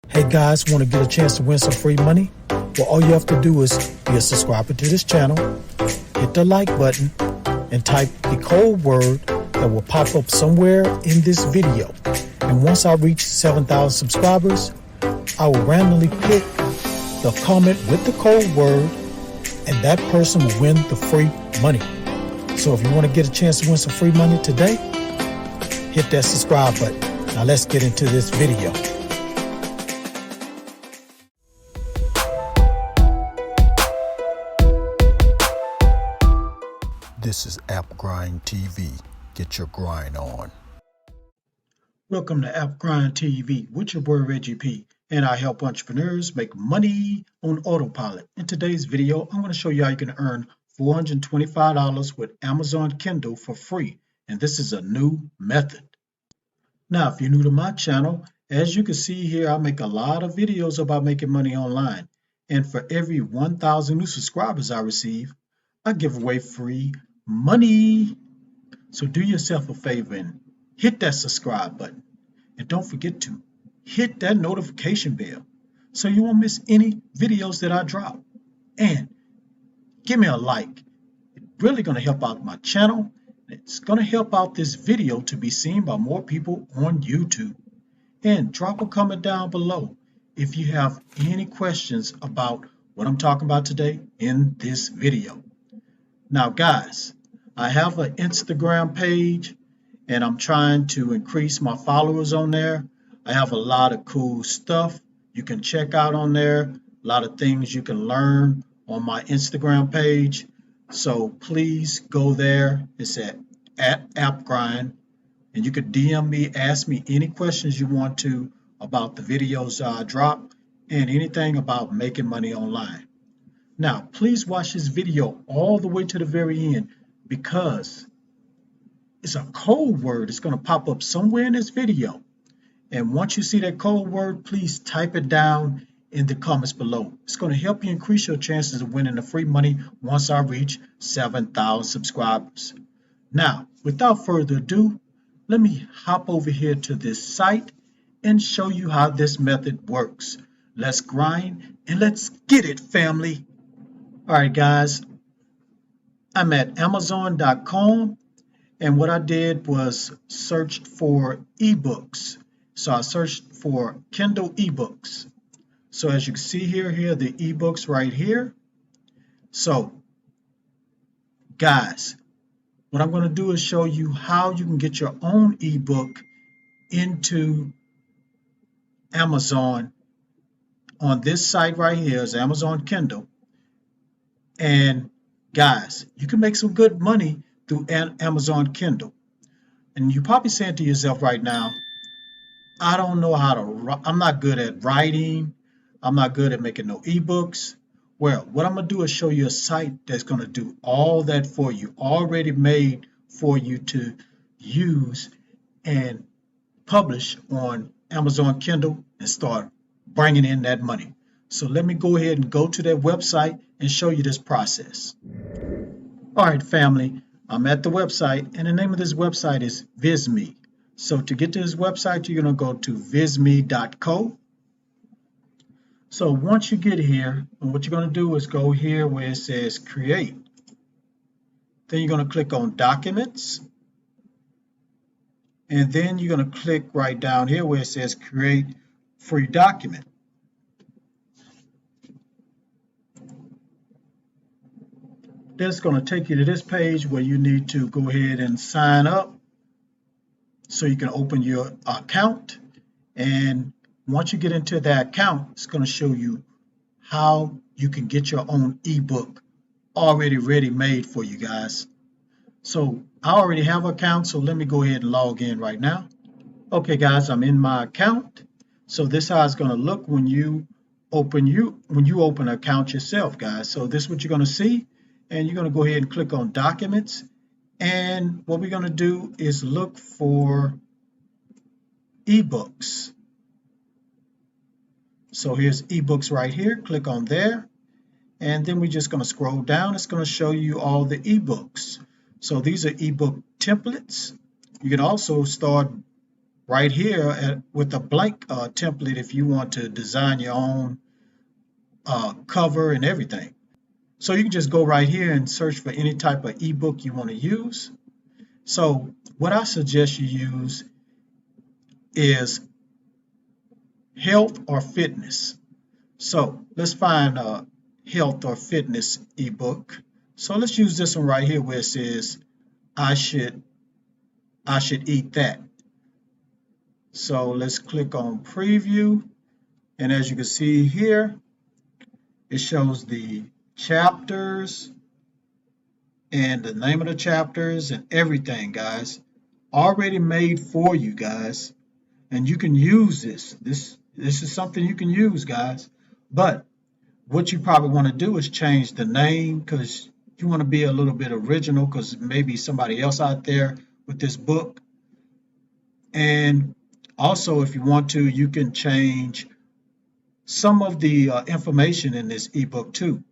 Hey guys, want to get a chance to win some free money? Well, all you have to do is be a subscriber to this channel, hit the like button, and type the code word that will pop up somewhere in this video. And once I reach 7,000 subscribers, I will randomly pick the comment with the code word, and that person will win the free money. So if you want to get a chance to win some free money today, hit that subscribe button. Now let's get into this video. This is AppGrind TV. Get your grind on. Welcome to AppGrind TV with your boy Reggie P. And I help entrepreneurs make money on autopilot. In today's video, I'm going to show you how you can earn $425 with Amazon Kindle for free. And this is a new method. Now, if you're new to my channel, as you can see here, I make a lot of videos about making money online. And for every 1,000 new subscribers I receive, I give away free money. So do yourself a favor and hit that subscribe button. And don't forget to hit that notification bell so you won't miss any videos that I drop. And give me a like. It's really going to help out my channel. It's going to help out this video to be seen by more people on YouTube. And drop a comment down below if you have any questions about what I'm talking about today in this video. Now guys, I have an Instagram page and I'm trying to increase my followers on there. I have a lot of cool stuff you can check out on there, a lot of things you can learn on my Instagram page. So please go there. It's at AppGrind, and you could DM me, ask me any questions you want to about the videos I drop and anything about making money online. Now, please watch this video all the way to the very end because it's a code word. It's going to pop up somewhere in this video. And once you see that code word, please type it down in the comments below. It's going to help you increase your chances of winning the free money once I reach 7,000 subscribers. Now, without further ado, let me hop over here to this site and show you how this method works. Let's grind and let's get it, family. All right, guys, I'm at Amazon.com, and what I did was searched for ebooks. So I searched for Kindle ebooks. So as you can see here are the ebooks right here. So, guys, what I'm going to do is show you how you can get your own ebook into Amazon on this site right here is Amazon Kindle. And guys, you can make some good money through Amazon Kindle. And you're probably saying to yourself right now, I don't know how to, I'm not good at writing. I'm not good at making no ebooks. Well, what I'm going to do is show you a site that's going to do all that for you, already made for you to use and publish on Amazon Kindle and start bringing in that money. So let me go ahead and go to that website and show you this process. All right, family, I'm at the website, and the name of this website is VizMe. So to get to this website, you're going to go to vizme.co. So once you get here, what you're going to do is go here where it says create. Then you're going to click on documents. And then you're going to click right down here where it says create free document. That's going to take you to this page where you need to go ahead and sign up so you can open your account. And once you get into that account, it's going to show you how you can get your own ebook already ready made for you guys. So I already have an account, so let me go ahead and log in right now. Okay guys, I'm in my account. So this is how it's going to look when you open an account yourself, guys. So this is what you're going to see, and you're going to go ahead and click on documents. And what we're going to do is look for ebooks. So here's ebooks right here. Click on there. And then we're just going to scroll down. It's going to show you all the ebooks. So these are ebook templates. You can also start right here with a blank template if you want to design your own cover and everything. So you can just go right here and search for any type of ebook you want to use. So what I suggest you use is health or fitness. So let's find a health or fitness ebook. So let's use this one right here where it says I should eat that. So let's click on preview, and as you can see here, it shows the chapters and the name of the chapters and everything, guys, already made for you guys. And you can use this. This is something you can use, guys. But what you probably want to do is change the name because you want to be a little bit original because maybe somebody else out there with this book. And also, if you want to, you can change some of the information in this ebook too.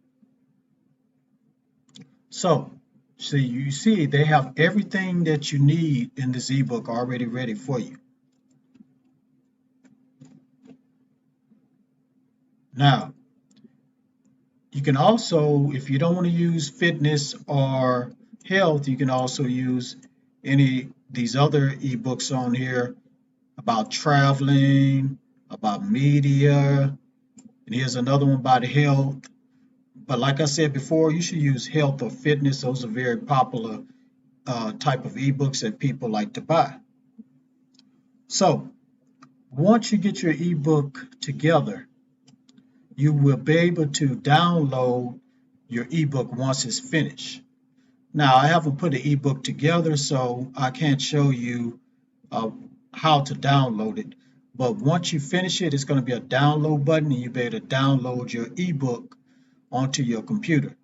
So you see they have everything that you need in this ebook already ready for you. Now, you can also, if you don't want to use fitness or health, you can also use any these other ebooks on here about traveling, about media, and here's another one about health. But like I said before, you should use health or fitness. Those are very popular type of ebooks that people like to buy. So once you get your ebook together, you will be able to download your ebook once it's finished. Now, I haven't put the ebook together, so I can't show you uh, how to download it. But once you finish it, it's going to be a download button, and you'll be able to download your ebook onto your computer.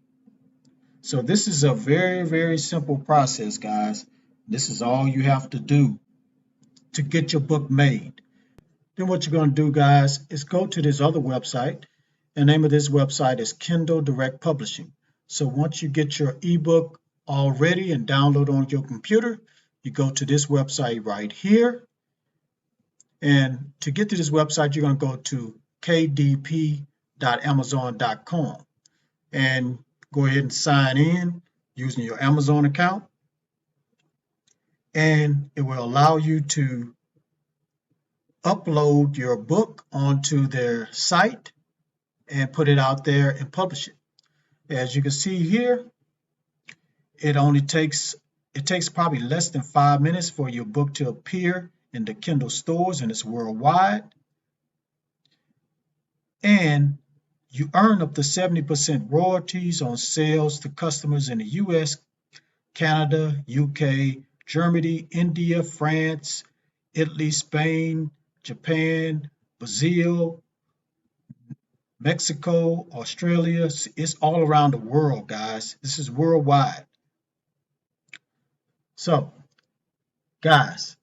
So this is a very, very simple process, guys. This is all you have to do to get your book made. Then what you're going to do, guys, is go to this other website. The name of this website is Kindle Direct Publishing. So once you get your ebook all ready and download on your computer, you go to this website right here. And to get to this website, you're going to go to kdp.amazon.com and go ahead and sign in using your Amazon account. And it will allow you to upload your book onto their site and put it out there and publish it. As you can see here, it takes probably less than 5 minutes for your book to appear in the Kindle stores, and it's worldwide. And you earn up to 70% royalties on sales to customers in the US, Canada, UK, Germany, India, France, Italy, Spain, Japan, Brazil, Mexico, Australia. It's all around the world, guys. This is worldwide. So, guys,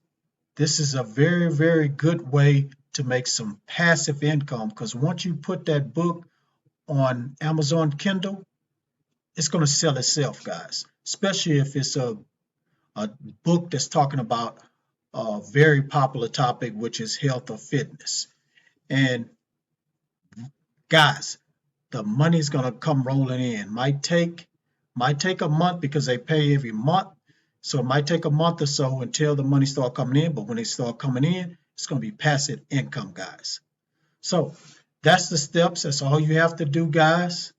this is a very, very good way to make some passive income because once you put that book on Amazon Kindle, it's going to sell itself, guys, especially if it's a book that's talking about a very popular topic, which is health or fitness. And guys, the money's going to come rolling in. Might take a month because they pay every month. So it might take a month or so until the money start coming in, but when they start coming in, it's going to be passive income, guys. So that's the steps. That's all you have to do, guys,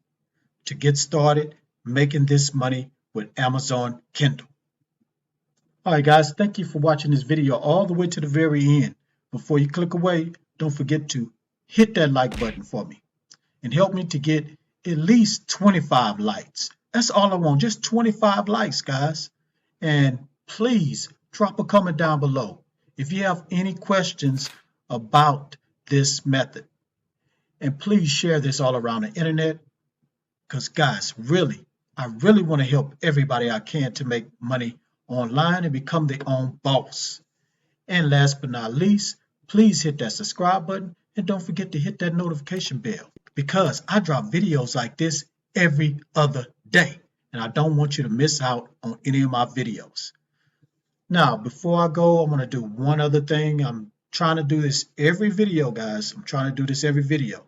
to get started making this money with Amazon Kindle. All right, guys, thank you for watching this video all the way to the very end. Before you click away, don't forget to hit that like button for me and help me to get at least 25 likes. That's all I want, just 25 likes, guys. And please drop a comment down below if you have any questions about this method. And please share this all around the internet because, guys, I really want to help everybody I can to make money online and become their own boss. And last but not least, please hit that subscribe button and don't forget to hit that notification bell because I drop videos like this every other day. And I don't want you to miss out on any of my videos. Now, before I go, I'm going to do one other thing. I'm trying to do this every video, guys. I'm trying to do this every video,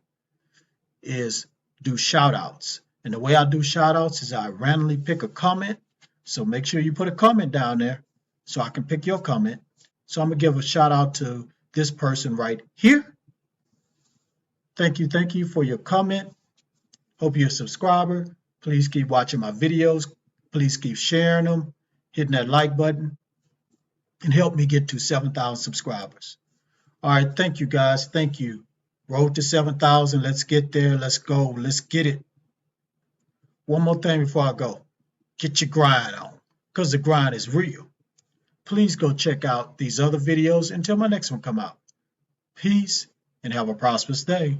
is do shout outs. And the way I do shout outs is I randomly pick a comment. So make sure you put a comment down there so I can pick your comment. So I'm going to give a shout out to this person right here. Thank you for your comment. Hope you're a subscriber. Please keep watching my videos. Please keep sharing them, hitting that like button, and help me get to 7,000 subscribers. All right, thank you guys. Thank you. Road to 7,000. Let's get there. Let's go. Let's get it. One more thing before I go. Get your grind on, because the grind is real. Please go check out these other videos until my next one come out. Peace and have a prosperous day.